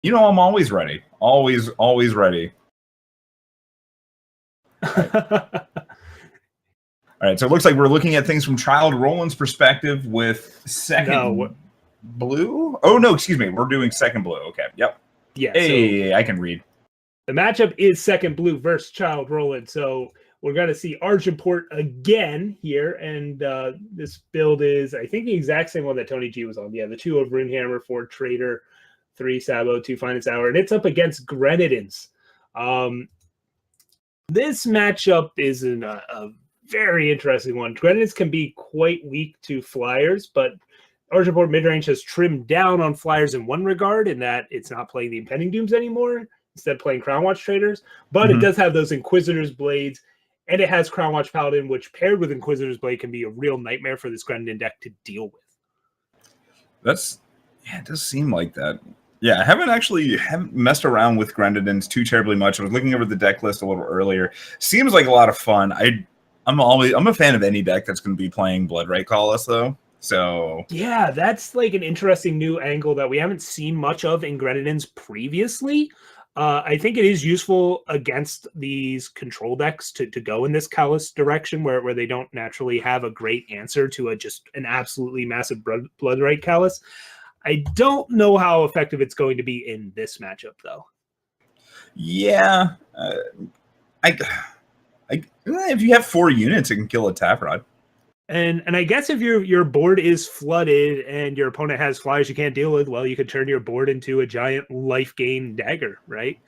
You know, I'm always ready. Always ready. All right, so it looks like we're looking at things from Child Roland's perspective with second blue. Oh, no, excuse me. We're doing second blue. Okay, yep. Yeah. Hey, so I can read. The matchup is second blue versus Child Roland. So we're going to see Argenport again here. And this build is, I think, the exact same one that Tony G was on. Yeah, the 2 of Runehammer, 4 Trader, 3 Sabo, 2 Finest Hour. And it's up against Grenadins. This matchup is a very interesting one. Grenadins can be quite weak to Flyers, but Argenport midrange has trimmed down on Flyers in one regard, in that it's not playing the Impending Dooms anymore, instead playing Crown Watch Traders. But it does have those Inquisitor's Blades, and it has Crown Watch Paladin, which paired with Inquisitor's Blade can be a real nightmare for this Grenadin deck to deal with. It does seem like that. Yeah, I haven't messed around with Grenadins too terribly much. I was looking over the deck list a little earlier. Seems like a lot of fun. I'm a fan of any deck that's going to be playing Bloodright Colossus, though. So yeah, that's like an interesting new angle that we haven't seen much of in Grenadins previously. I think it is useful against these control decks to go in this Callus direction, where they don't naturally have a great answer to just an absolutely massive Bloodright Callus. I don't know how effective it's going to be in this matchup, though. Yeah, if you have 4 units, it can kill a Tap Rod. And I guess if your board is flooded and your opponent has Flyers you can't deal with, well, you could turn your board into a giant life gain dagger, right?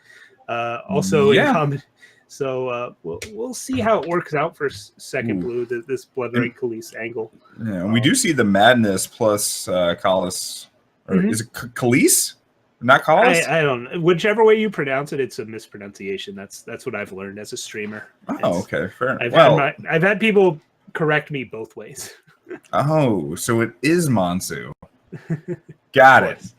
In common. So we'll see how it works out for second blue, this Bloodright Khalees angle. Yeah, we do see the Madness plus Colossus. Or is it Khalees? Not Colossus? I don't know. Whichever way you pronounce it, it's a mispronunciation. That's what I've learned as a streamer. Okay, fair enough. I've had people correct me both ways. Oh, so it is Monsu. Got it.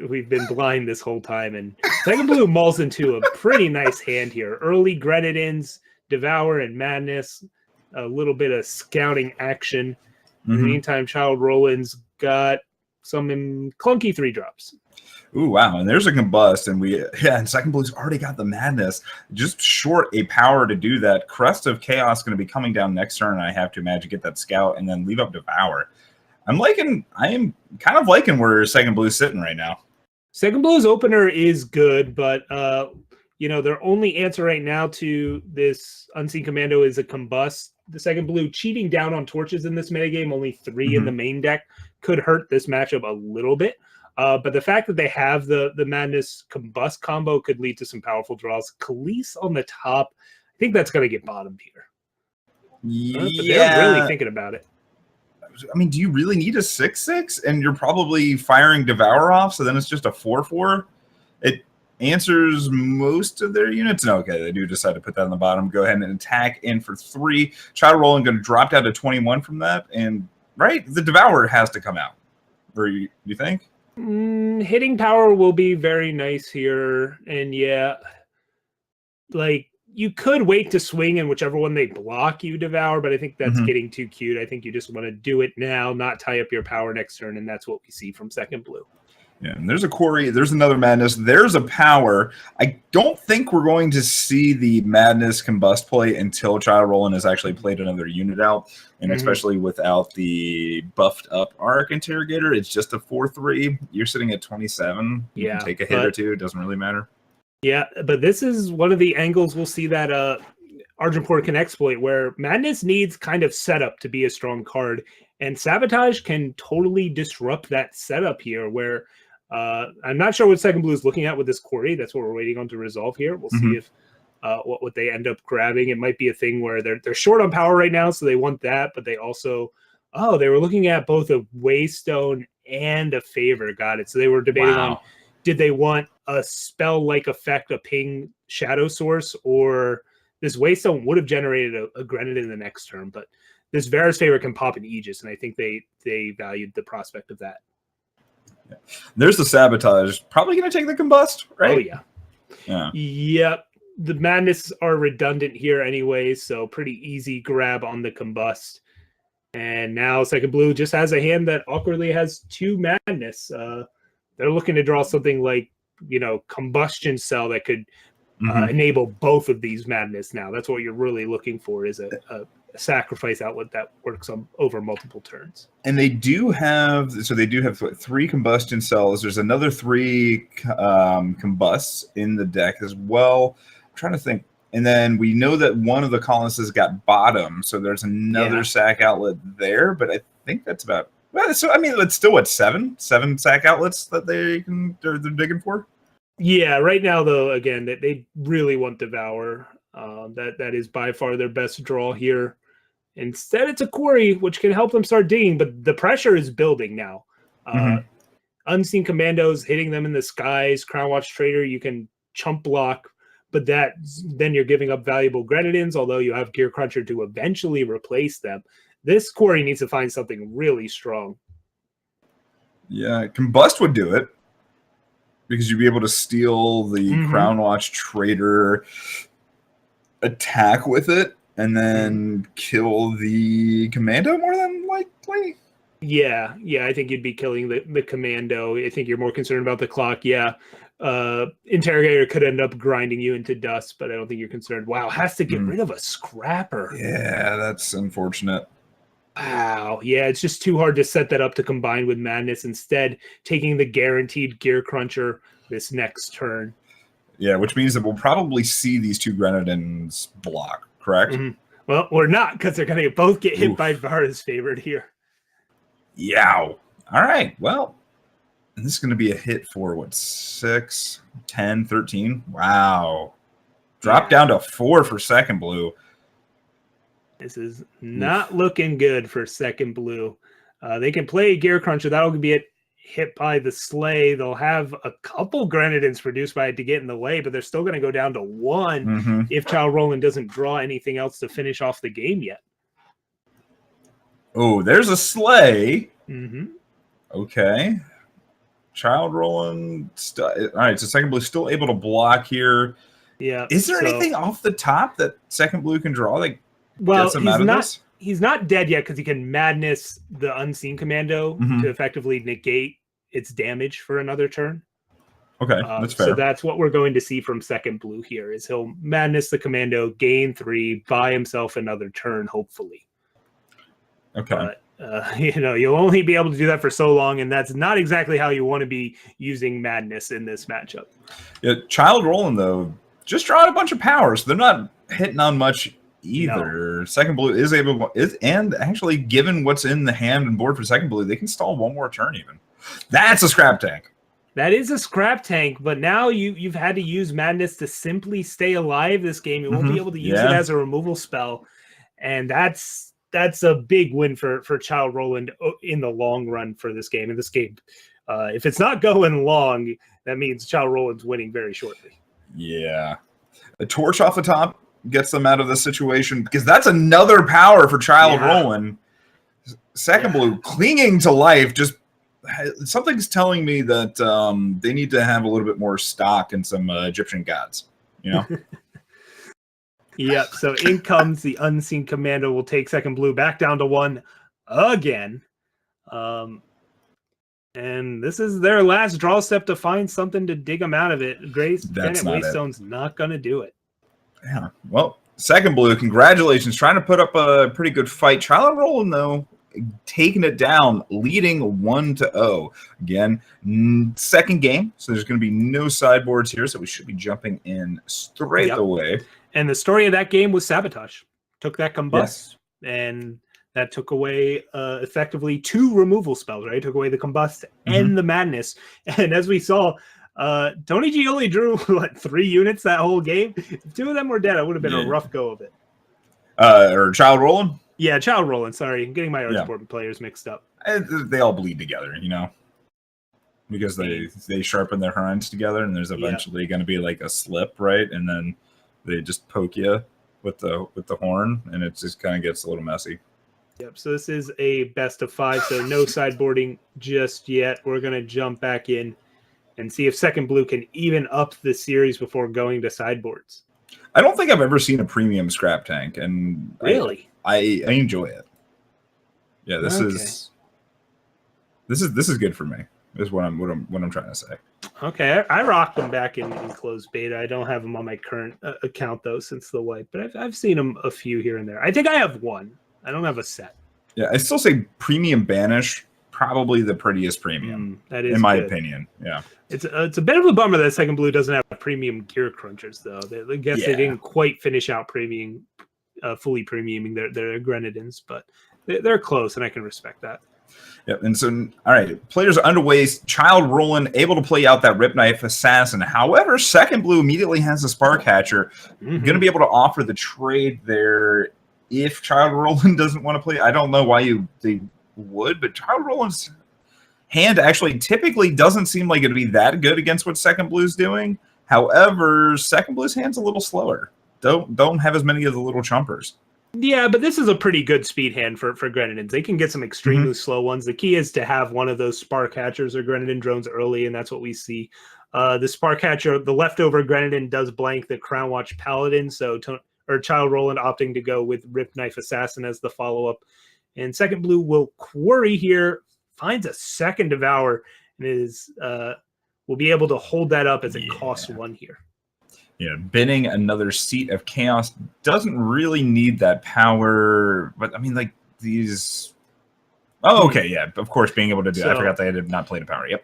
We've been blind this whole time, and second blue mauls into a pretty nice hand here. Early Grenadins, Devour, and Madness. A little bit of scouting action. In the meantime, Child Roland's got some clunky 3-drops. Ooh, wow. And there's a Combust, and second blue's already got the Madness. Just short a power to do that. Crest of Chaos is going to be coming down next turn, and I have to imagine get that Scout and then leave up Devour. I am kind of liking where second blue's sitting right now. Second blue's opener is good, but their only answer right now to this Unseen Commando is a Combust. The second blue cheating down on torches in this metagame, only 3 in the main deck, could hurt this matchup a little bit. But the fact that they have the Madness Combust combo could lead to some powerful draws. Khalees on the top, I think that's going to get bottomed here. Yeah. They're really thinking about it. I mean, do you really need a 6/6? And you're probably firing Devour off, so then it's just a 4/4? It answers most of their units. No, okay, they do decide to put that on the bottom. Go ahead and attack in for 3. Child Roland going to drop down to 21 from that. And, right, the Devourer has to come out. Or you think? Hitting power will be very nice here. And, yeah, like, you could wait to swing, and whichever one they block, you Devour, but I think that's getting too cute. I think you just want to do it now, not tie up your power next turn, and that's what we see from second blue. Yeah, and there's a Quarry, there's another Madness, there's a Power. I don't think we're going to see the Madness Combust play until Child Roland has actually played another unit out, and especially without the buffed up Arc Interrogator, it's just a 4/3. You're sitting at 27. You can take a hit or two, it doesn't really matter. Yeah, but this is one of the angles we'll see that Argenport can exploit, where Madness needs kind of setup to be a strong card, and Sabotage can totally disrupt that setup here, where I'm not sure what second blue is looking at with this Quarry. That's what we're waiting on to resolve here. We'll see if what they end up grabbing. It might be a thing where they're short on power right now, so they want that, but they also, they were looking at both a Waystone and a Favor. Got it. So they were debating on, did they want a spell-like effect, a ping shadow source, or this Waystone would have generated a Grenadin in the next turn, but this Varus Favor can pop an Aegis, and I think they valued the prospect of that. Yeah. There's the Sabotage. Probably going to take the Combust, right? Oh, yeah. Yep. The Madness are redundant here anyway, so pretty easy grab on the Combust. And now second blue just has a hand that awkwardly has 2 Madness. They're looking to draw something like, combustion cell that could enable both of these madness now. That's what you're really looking for, is a sacrifice outlet that works over multiple turns. And they do have 3 combustion cells. There's another 3 combusts in the deck as well. I'm trying to think. And then we know that one of the colonists got bottom, so there's another sack outlet there. But I think that's about. Well, so I mean, it's still what, 7 sack outlets that they're digging for. Yeah, right now though, again, they really want Devour. That is by far their best draw here. Instead, it's a Quarry, which can help them start digging, but the pressure is building now. Unseen Commandos hitting them in the skies. Crown Watch Trader, you can chump block, but then you're giving up valuable Grenadins, although you have Gear Cruncher to eventually replace them. This Quarry needs to find something really strong. Yeah, Combust would do it, because you'd be able to steal the Crown Watch Trader attack with it, and then kill the Commando more than likely. Yeah, I think you'd be killing the Commando. I think you're more concerned about the clock. Yeah. Interrogator could end up grinding you into dust, but I don't think you're concerned. Wow, has to get rid of a Scrapper. Yeah, that's unfortunate. Wow. Yeah, it's just too hard to set that up to combine with Madness. Instead, taking the guaranteed Gear Cruncher this next turn. Yeah, which means that we'll probably see these 2 Grenadins block, correct? Well, we're not, because they're going to both get hit by Vara's favored here. Yow. All right, well, this is going to be a hit for, what, 6, 10, 13? Wow. Drop down to 4 for Second Blue. This is not looking good for Second Blue. They can play Gear Cruncher. That'll be hit by the Slay. They'll have a couple Grenadins produced by it to get in the way, but they're still going to go down to 1 if Child Roland doesn't draw anything else to finish off the game yet. Oh, there's a Slay. Okay. Child Roland. All right, so Second Blue still able to block here. Yeah. Is there anything off the top that Second Blue can draw? He's not dead yet, because he can Madness the Unseen Commando to effectively negate its damage for another turn. Okay, that's fair. So that's what we're going to see from Second Blue here, is he'll Madness the Commando, gain 3, buy himself another turn, hopefully. Okay. But, you'll only be able to do that for so long, and that's not exactly how you want to be using Madness in this matchup. Yeah, Child Roland, though, just drawing a bunch of powers. They're not hitting on much either. No. Second Blue and actually, given what's in the hand and board for Second Blue, they can stall 1 more turn even. That's a Scrap Tank. That is a Scrap Tank, but now you've had to use Madness to simply stay alive this game. You won't be able to use it as a removal spell, and that's a big win for Child Roland in the long run for this game. And this game, if it's not going long, that means Child Roland's winning very shortly. Yeah. A Torch off the top gets them out of this situation, because that's another power for Child Roland. Second Blue clinging to life. Just something's telling me that they need to have a little bit more stock in some Egyptian gods. Yep. So in comes the Unseen Commando. Will take Second Blue back down to 1 again. And this is their last draw step to find something to dig them out of it. Grace Bennett Waystone's not going to do it. Yeah. Well, Second Blue, congratulations. Trying to put up a pretty good fight. Child Roland, though, taking it down, leading 1-0. Again, second game, so there's going to be no sideboards here, so we should be jumping in straight away. And the story of that game was Sabotage. Took that Combust, and that took away effectively 2 removal spells, right? Took away the Combust and the Madness. And as we saw, Tony G only drew, 3 units that whole game? If 2 of them were dead, it would have been a rough go of it. Or Child Roland? Yeah, Child Roland. Sorry, I'm getting my Archboard players mixed up. They all bleed together, because they sharpen their hands together, and there's eventually going to be like a slip, right? And then they just poke you with the horn, and it just kind of gets a little messy. Yep. So this is a best of 5, so no sideboarding just yet. We're going to jump back in and see if Second Blue can even up the series before going to sideboards. I don't think I've ever seen a premium Scrap Tank, and really, I enjoy it. Yeah, this is good for me. is what I'm trying to say. Okay, I rocked them back in closed beta. I don't have them on my current account though since the wipe, but I've seen them a few here and there. I think I have one. I don't have a set. Yeah, I still say premium banish, probably the prettiest premium. That is in my good. opinion. Yeah, it's a bit of a bummer that Second Blue doesn't have premium gear crunchers though. I guess they didn't quite finish out premium, fully premiuming their Grenadins, but they're close, and I can respect that. Yep. And so, all right, players underway. Child Roland able to play out that Rip Knife Assassin. However, Second Blue immediately has a Spark Hatcher. Going to be able to offer the trade there if Child Roland doesn't want to play. I don't know why they would, but Child Roland's hand actually typically doesn't seem like it'd be that good against what Second Blue's doing. However, Second Blue's hand's a little slower. Don't have as many of the little chumpers. Yeah, but this is a pretty good speed hand for Grenadins. They can get some extremely slow ones. The key is to have one of those Spark Hatchers or Grenadin drones early, and that's what we see. The Spark Hatcher, the leftover Grenadin does blank the Crown Watch Paladin, so Child Roland opting to go with Rip Knife Assassin as the follow-up. And Second Blue will quarry here, finds a second Devour, and will be able to hold that up as it costs one here. Yeah, binning another Seat of Chaos doesn't really need that power, but I mean, like these. Oh, okay, yeah, of course, being able to do. I forgot they had not played a power. Yep.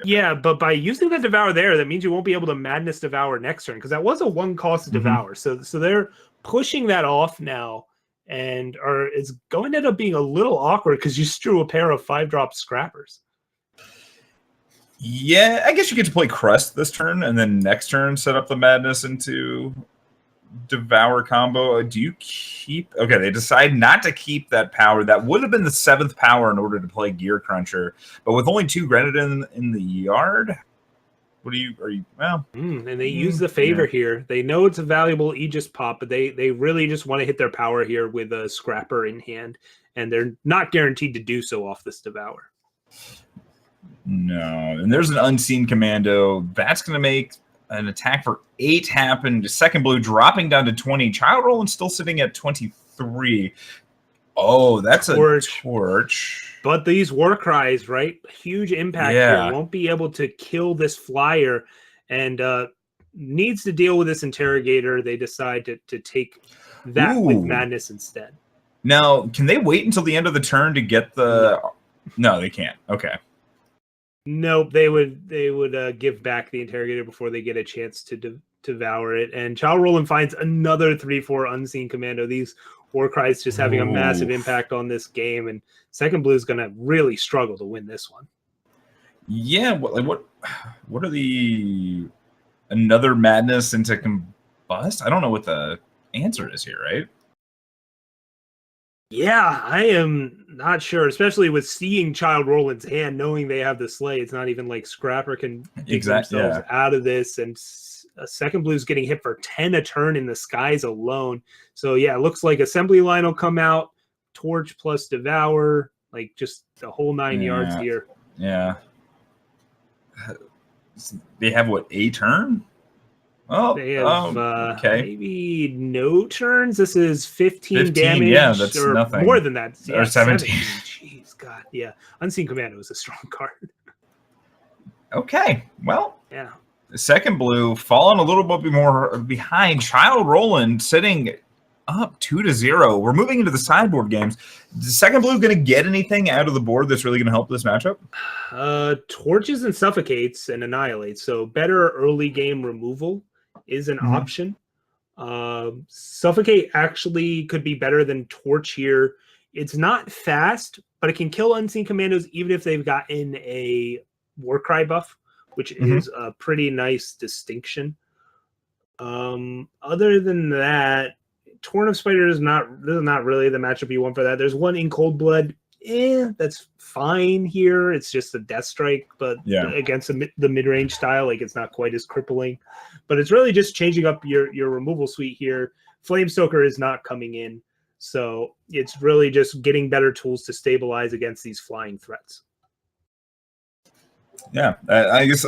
Yeah, but by using that Devour there, that means you won't be able to Madness Devour next turn because that was a one-cost Devour. So they're pushing that off now, and it's going to end up being a little awkward because you strew a pair of 5-drop Scrappers. Yeah, I guess you get to play Crust this turn, and then next turn set up the Madness into Devour combo. Do you keep... Okay, they decide not to keep that power. That would have been the 7th power in order to play Gear Cruncher. But with only 2 Grenadin in the yard, well... and they use the favor here. They know it's a valuable Aegis pop, but they really just want to hit their power here with a Scrapper in hand, and they're not guaranteed to do so off this Devour. No, and there's an Unseen Commando. That's going to make an attack for 8 happen. Second Blue dropping down to 20. Child Roland still sitting at 23. Oh, that's a torch. But these war cries, right? Huge impact here. Won't be able to kill this flyer and needs to deal with this interrogator. They decide to take that with Madness instead. Now, can they wait until the end of the turn to get the... No, they can't. Okay. Nope, they would give back the interrogator before they get a chance to devour it. And Child Roland finds another 3/4 Unseen Commando. These war cries just having a massive impact on this game, and Second Blue is going to really struggle to win this one. Yeah, what are the another Madness into Combust? I don't know what the answer is here, right? Yeah, I am not sure, especially with seeing Child Roland's hand, knowing they have the Slay. It's not even like Scrapper can dig themselves out of this, and Second Blue's getting hit for 10 a turn in the skies alone. So yeah, it looks like Assembly Line will come out, Torch plus Devour, like just the whole 9 yards here. Yeah. They have what, a turn? Oh, they have maybe no turns. This is 15 damage. Yeah, that's or nothing. More than that. Or 17. Jeez, God. Yeah. Unseen Commando is a strong card. Okay. Well, yeah. Second Blue falling a little bit more behind. Child Roland sitting up 2-0. We're moving into the sideboard games. Is Second Blue going to get anything out of the board that's really going to help this matchup? Torches and Suffocates and Annihilates. So better early game removal is an option. Suffocate actually could be better than Torch here. It's not fast, but it can kill Unseen Commandos even if they've gotten a Warcry buff, which is a pretty nice distinction. Other than that, Torn of Spider is not really the matchup you want for that. There's one in Cold Blood. That's fine here. It's just a Death Strike, but against the mid-range style, like it's not quite as crippling. But it's really just changing up your removal suite here. Flamestoker is not coming in, so it's really just getting better tools to stabilize against these flying threats. Yeah, I guess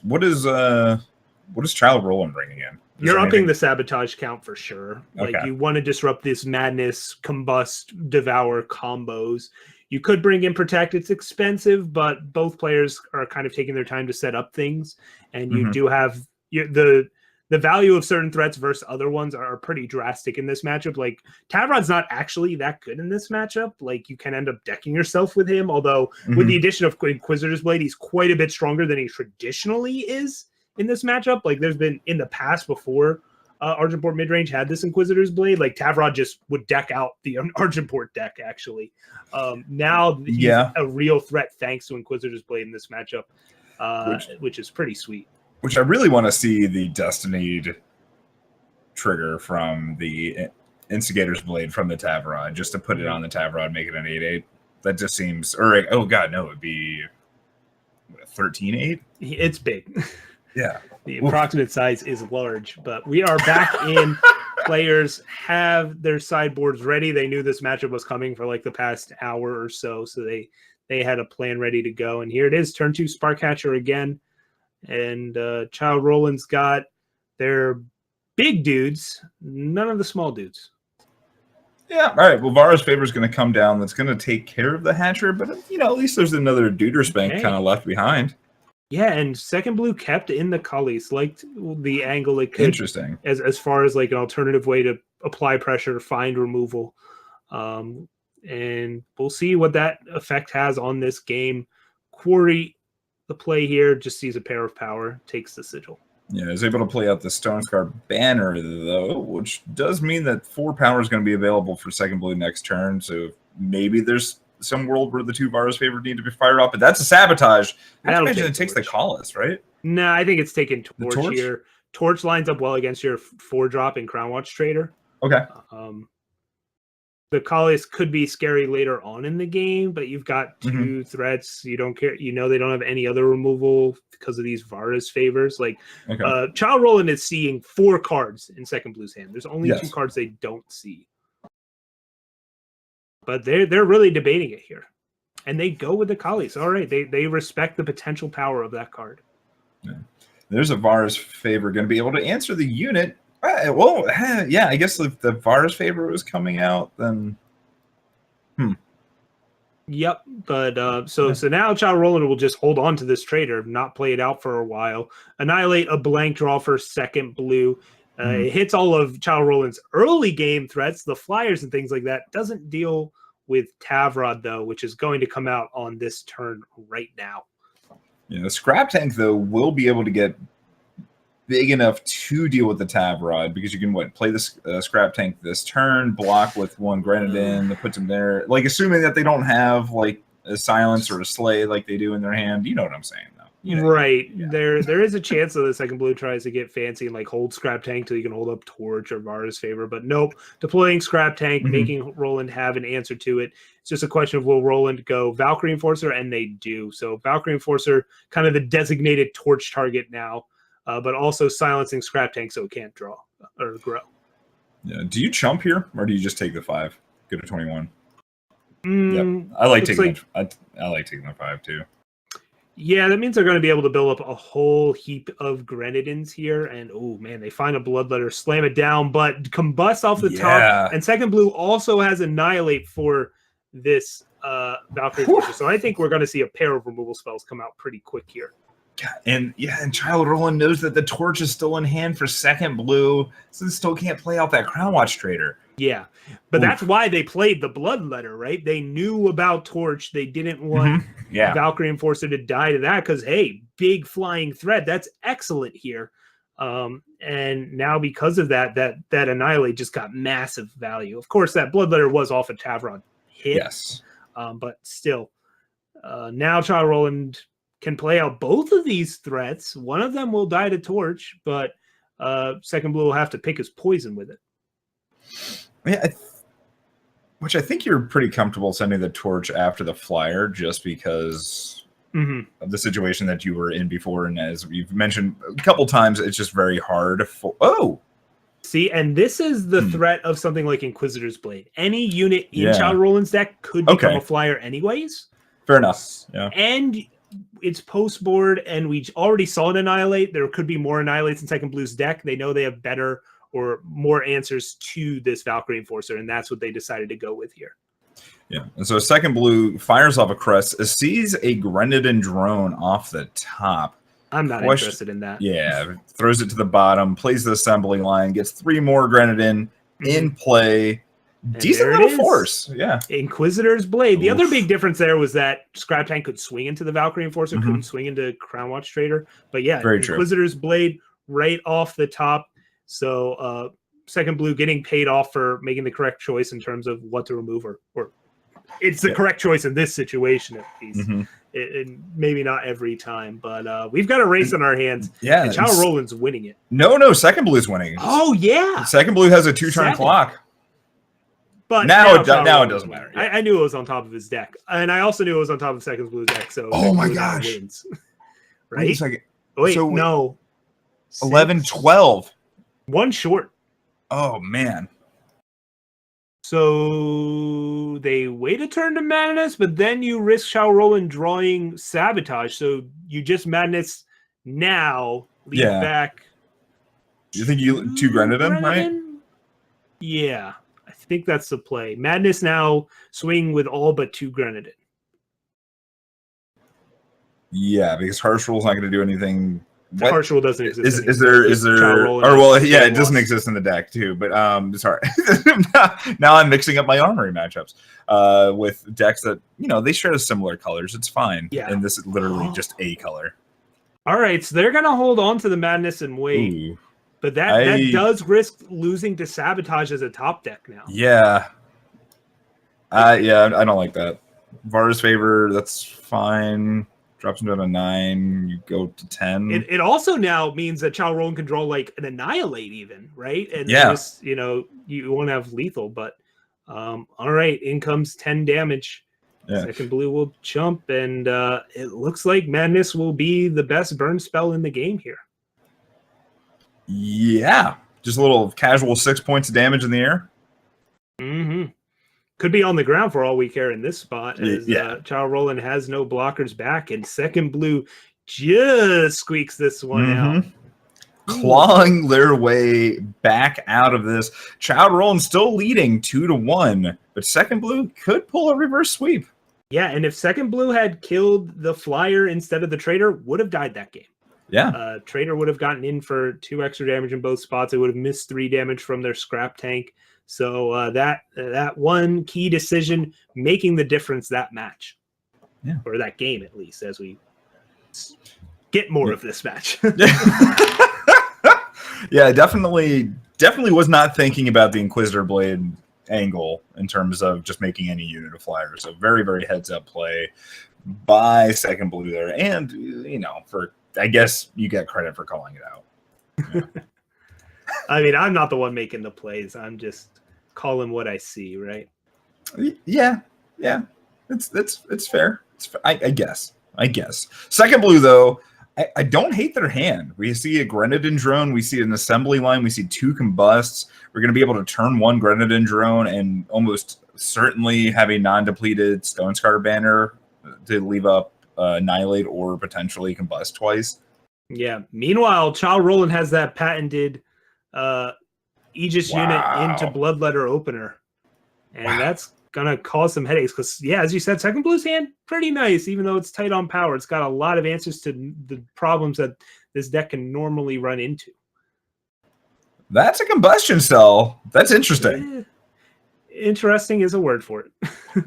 what is Child Roland bringing in? You're upping the sabotage count for sure. Like you want to disrupt this Madness, Combust, Devour combos. You could bring in Protect. It's expensive, but both players are kind of taking their time to set up things. And you do have the value of certain threats versus other ones are pretty drastic in this matchup. Like Tavrod's not actually that good in this matchup. Like you can end up decking yourself with him. Although with the addition of Inquisitor's Blade, he's quite a bit stronger than he traditionally is in this matchup. Like there's been in the past before Argenport midrange had this Inquisitor's Blade, like Tavrod just would deck out the Argenport deck actually. Now he's a real threat thanks to Inquisitor's Blade in this matchup, which is pretty sweet. Which I really want to see the Destinied trigger from the Instigator's Blade from the Tavrod, just to put it on the Tavrod, make it an 8/8. That just seems, or oh god, no, it'd be what, a 13/8. It's big. Yeah. The approximate size is large, but we are back in. Players have their sideboards ready. They knew this matchup was coming for like the past hour or so, so they had a plan ready to go. And here it is, turn 2 Sparkcatcher again. And Child Roland's got their big dudes, none of the small dudes. Yeah, all right. Well, Vara's Favor is going to come down. That's going to take care of the Hatcher, but at least there's another Duder Spank kind of left behind. Yeah, and second blue kept in the Cullies, liked the angle it could. Interesting. As far as like an alternative way to apply pressure, find removal. And we'll see what that effect has on this game. Quarry, the play here, just sees a pair of power, takes the sigil. Yeah, is able to play out the Stonescar Banner, though, which does mean that 4 power is going to be available for second blue next turn. So maybe there's some world where the 2 Vara's Favor need to be fired up, but that's a sabotage. I imagine it takes the Collis, right? No, I think it's taking Torch here. Torch lines up well against your 4-drop in Crown Watch Trader. Okay. The Collis could be scary later on in the game, but you've got 2 threats. You don't care. They don't have any other removal because of these Vara's Favors. Like Child Roland is seeing 4 cards in second blue's hand. There's only 2 cards they don't see. But they're really debating it here. And they go with the Collies. All right. They respect the potential power of that card. Yeah. There's a Vara's Favor going to be able to answer the unit. Well, yeah, I guess if the Vara's Favor was coming out, then... Yep. But so now Child Roland will just hold on to this trader, not play it out for a while. Annihilate a blank draw for second blue. It hits all of Child Roland's early game threats, the flyers and things like that. Doesn't deal with Tavrod, though, which is going to come out on this turn right now. Yeah, the Scrap Tank, though, will be able to get big enough to deal with the Tavrod because you can, play the Scrap Tank this turn, block with 1 Grenadin that puts them there. Like, assuming that they don't have, like, a Silence or a Slay like they do in their hand. You know what I'm saying, though. Right. Yeah. There is a chance that the second blue tries to get fancy and like hold Scrap Tank till you can hold up Torch or Vara's Favor, but nope. Deploying Scrap Tank, making Roland have an answer to it. It's just a question of will Roland go Valkyrie Enforcer, and they do. So Valkyrie Enforcer, kind of the designated Torch target now, but also silencing Scrap Tank so it can't draw or grow. Yeah. Do you chump here, or do you just take the 5? Go to 21. Yep. I like taking I like taking the 5 too. Yeah, that means they're going to be able to build up a whole heap of Grenadins here. And, oh, man, they find a Bloodletter, slam it down, but combust off the top. And second blue also has Annihilate for this Valkyrie. So I think we're going to see a pair of removal spells come out pretty quick here. And Child Roland knows that the Torch is still in hand for second blue, so they still can't play out that Crown Watch Trader. Yeah, but that's why they played the Bloodletter, right? They knew about Torch. They didn't want Valkyrie Enforcer to die to that because, hey, big flying threat. That's excellent here. And now because of that Annihilate just got massive value. Of course, that Bloodletter was off a Tavrod hit. Yes. But still, now Child Roland can play out both of these threats. One of them will die to Torch, but second blue will have to pick his poison with it. Yeah, which I think you're pretty comfortable sending the Torch after the Flyer just because of the situation that you were in before. And as you've mentioned a couple times, it's just very hard. See, and this is the threat of something like Inquisitor's Blade. Any unit in Child Roland's deck could become a Flyer anyways. Fair enough. Yeah. And it's post board, and we already saw an Annihilate. There could be more Annihilates in second blue's deck. They know they have better or more answers to this Valkyrie Enforcer, and that's what they decided to go with here. Yeah, and so second blue fires off a crest, sees a Grenadin drone off the top. I'm not interested in that. Yeah, throws it to the bottom, plays the assembly line, gets 3 more Grenadin in play. And Decent there it little is. force. Yeah. Inquisitor's Blade. The Oof. other big difference there was that Scrap Tank could swing into the Valkyrie Enforcer, couldn't swing into Crown Watch Trader. But yeah, Very true. Inquisitor's Blade right off the top. So second blue getting paid off for making the correct choice in terms of what to remove, or it's the correct choice in this situation at least. It maybe not every time, but we've got a race on our hands. Yeah, and Chow Roland's winning it. No, second blue's winning. Oh yeah, second blue has a 2-turn clock. But now it doesn't matter. Yeah. I knew it was on top of his deck, and I also knew it was on top of second blue's deck. So oh my gosh, wins. Right? Wait a second. Wait, so no, 11-12. One short. Oh man. So they wait a turn to Madness, but then you risk Chow Roland drawing Sabotage. So you just Madness now, leave back. You think you 2 Grenadin, right? Yeah, I think that's the play. Madness now, swing with all but 2 Grenadin. Yeah, because Harsh Rule's not going to do anything. Harsh Rule doesn't exist. Is there? Or well, yeah, it doesn't exist in the deck too. But sorry, now I'm mixing up my armory matchups with decks that they share similar colors. It's fine. Yeah, and this is literally just a color. All right, so they're gonna hold on to the Madness and wait. Ooh. But that does risk losing to Sabotage as a top deck now. Yeah. Yeah, I don't like that. Vara's favor, that's fine. Drops him down to 9. You go to 10. It also now means that Chow Roland can draw like an Annihilate even, right? And just, you won't have lethal, but all right, in comes 10 damage. Yeah. Second blue will jump, and it looks like Madness will be the best burn spell in the game here. Yeah, just a little casual 6 points of damage in the air. Could be on the ground for all we care in this spot, as Chow Roland has no blockers back, and second blue just squeaks this one out. Clawing their way back out of this. Chow Roland still leading 2-1, but second blue could pull a reverse sweep. Yeah, and if second blue had killed the flyer instead of the trader, would have died that game. Yeah. Trader would have gotten in for 2 extra damage in both spots. It would have missed 3 damage from their scrap tank. So that one key decision making the difference that match. Yeah. Or that game, at least, as we get more of this match. Yeah, definitely was not thinking about the Inquisitor Blade angle in terms of just making any unit a flyer. So very, very heads up play by second blue there. And, I guess you get credit for calling it out. Yeah. I mean, I'm not the one making the plays. I'm just calling what I see, right? Yeah. It's fair. I guess. Second blue, though, I don't hate their hand. We see a Grenadin drone. We see an assembly line. We see 2 combusts. We're going to be able to turn 1 Grenadin drone and almost certainly have a non-depleted Stone Scar banner to leave up Annihilate or potentially combust twice. Yeah. Meanwhile, Chow Roland has that patented Aegis unit into Bloodletter Opener. And that's going to cause some headaches because, as you said, second blue's hand, pretty nice, even though it's tight on power. It's got a lot of answers to the problems that this deck can normally run into. That's a combustion cell. That's interesting. Interesting is a word for it.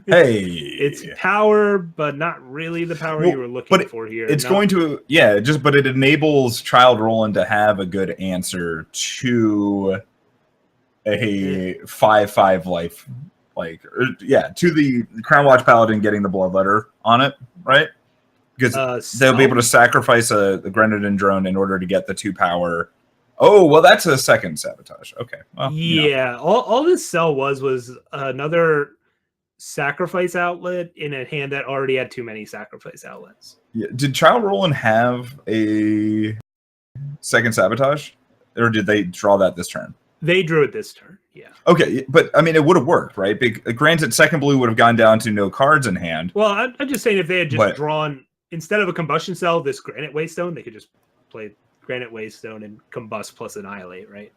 Hey. It's power, but not really the power you were looking for here. It's going to, but it enables Child Roland to have a good answer to a 5/5 life. To the Crown Watch Paladin getting the Bloodletter on it, right? Because they'll be able to sacrifice a Grenadin drone in order to get the 2 power. Oh, well, that's a second sabotage. Okay. Well, all this cell was another sacrifice outlet in a hand that already had too many sacrifice outlets. Yeah. Did Child Roland have a second sabotage, or did they draw that this turn? They drew it this turn. Yeah. Okay, but I mean, it would have worked, right? Granted, second blue would have gone down to no cards in hand. Well, I'm just saying if they had just drawn instead of a combustion cell, this Granite Waystone, they could just play Granite Waystone and combust plus Annihilate, right?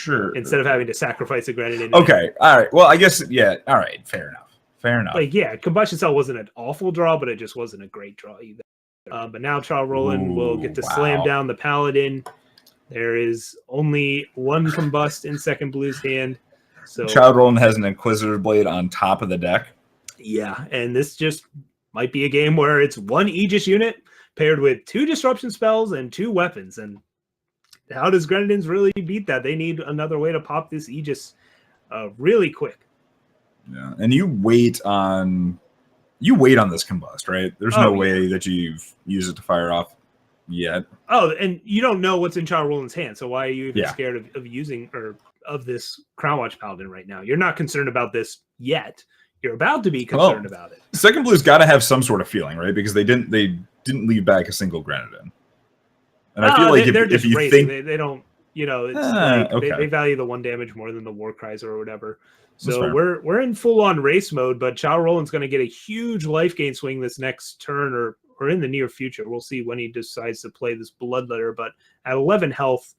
Sure. instead of having to sacrifice a grenade. Okay. All right. Well, I guess, yeah. All right. Fair enough. Fair enough. Like, yeah, Combustion Cell wasn't an awful draw, but it just wasn't a great draw either. But now Child Roland will get to slam down the Paladin. There is only one Combust in Second Blue's hand. So Child Roland has an Inquisitor Blade on top of the deck. Yeah, and this just might be a game where it's one Aegis unit paired with 2 disruption spells and 2 weapons. And how does Grenadins really beat that? They need another way to pop this Aegis really quick. Yeah, and you wait on this Combust, right? There's no way that you've used it to fire off yet. Oh, and you don't know what's in Child Roland's hand, so why are you even scared of using or of this Crown Watch Paladin right now? You're not concerned about this yet. You're about to be concerned about it. Second Blue's got to have some sort of feeling, right? Because they didn't leave back a single Grenadin. And I feel like if you think they don't, it's they value the 1 damage more than the War Cries or whatever. So we're in full on race mode, but Child Roland's going to get a huge life gain swing this next turn or in the near future. We'll see when he decides to play this Bloodletter, but at 11 health,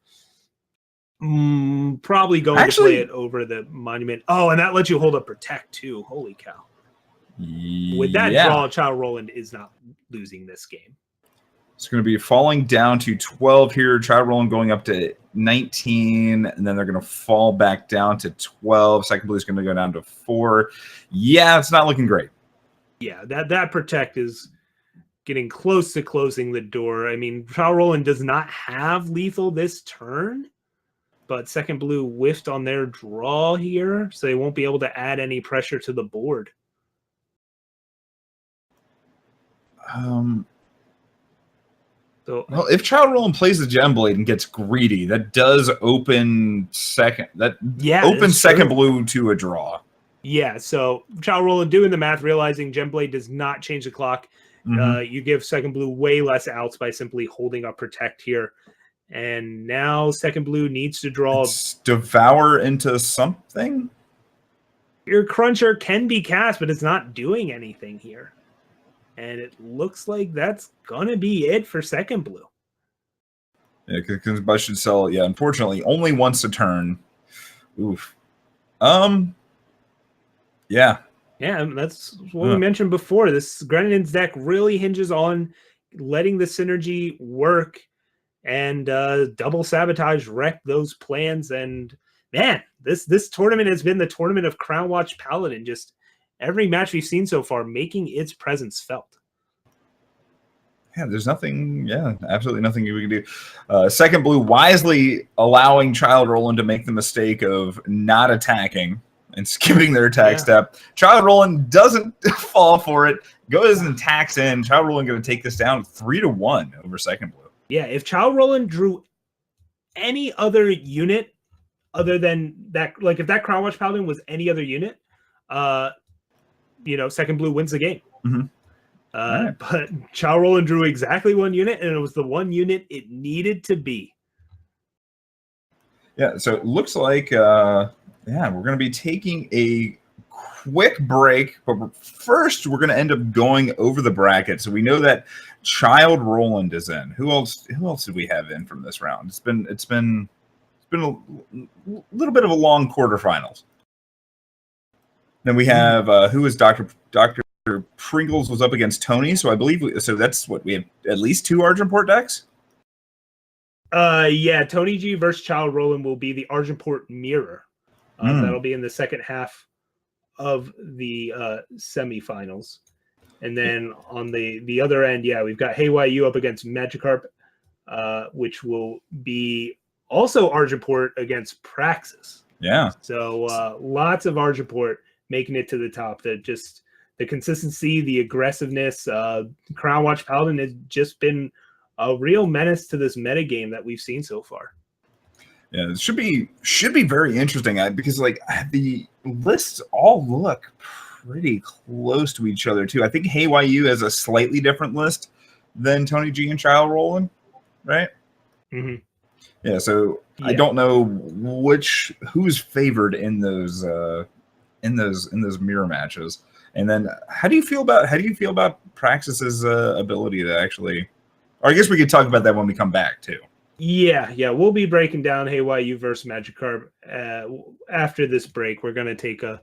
probably going to play it over the Monument. Oh, and that lets you hold up Protect too. Holy cow. With that draw, Child Roland is not losing this game. It's going to be falling down to 12 here. Child Roland going up to 19, and then they're going to fall back down to 12. Second Blue is going to go down to 4. Yeah, it's not looking great. Yeah, that Protect is getting close to closing the door. I mean, Child Roland does not have lethal this turn, but Second Blue whiffed on their draw here, so they won't be able to add any pressure to the board. Well, if Child Roland plays the Gem Blade and gets greedy, that does open Second Blue to a draw. Yeah, so Child Roland doing the math, realizing Gem Blade does not change the clock. You give Second Blue way less outs by simply holding up Protect here. And now Second Blue needs to draw. Devour into something? Your Cruncher can be cast, but it's not doing anything here. And it looks like that's going to be it for Second Blue. Yeah, because Combustion Cell, unfortunately, only once a turn. Oof. Yeah. Yeah, that's what we mentioned before. This Grenadin's deck really hinges on letting the synergy work and double sabotage wreck those plans. And man, this tournament has been the tournament of Crown Watch Paladin. Just every match we've seen so far making its presence felt. Yeah, there's nothing, absolutely nothing we can do. Second Blue wisely allowing Child Roland to make the mistake of not attacking and skipping their attack step. Child Roland doesn't fall for it, goes and attacks in. Child Roland going to take this down 3-1 over Second Blue. Yeah, if Child Roland drew any other unit other than that, like if that Crown Watch Paladin was any other unit, Second Blue wins the game. But Child Roland drew exactly one unit, and it was the one unit it needed to be. Yeah, so it looks like, we're going to be taking a quick break, but first we're going to end up going over the bracket. So we know that Child Roland is in. Who else did we have in from this round? It's been a little bit of a long quarterfinals. Then we have who is Dr. Pringles was up against Tony, so I believe that's what we have, at least 2 Argenport decks. Tony G versus Child Roland will be the Argenport mirror. That'll be in the second half of the semifinals. And then on the other end, we've got HeyYU up against Magikarp, which will be also Argenport against Praxis. Yeah. So lots of Argenport making it to the top. The consistency, the aggressiveness. Crown Watch Paladin has just been a real menace to this meta game that we've seen so far. Yeah, it should be very interesting because the lists all look pretty close to each other too. I think HeyYU has a slightly different list than Tony G and Child Roland, right? Mm-hmm. Yeah, so I don't know who's favored in those mirror matches. And then how do you feel about Praxis's ability to actually, or I guess we could talk about that when we come back too. Yeah, we'll be breaking down HeyYU versus Magikarp after this break. We're gonna take a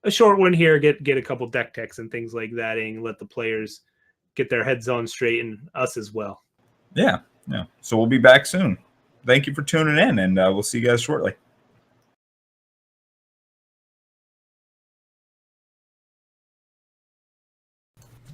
short one here, get a couple deck techs and things like that, and let the players get their heads on straight, and us as well. Yeah. So we'll be back soon. Thank you for tuning in, and we'll see you guys shortly.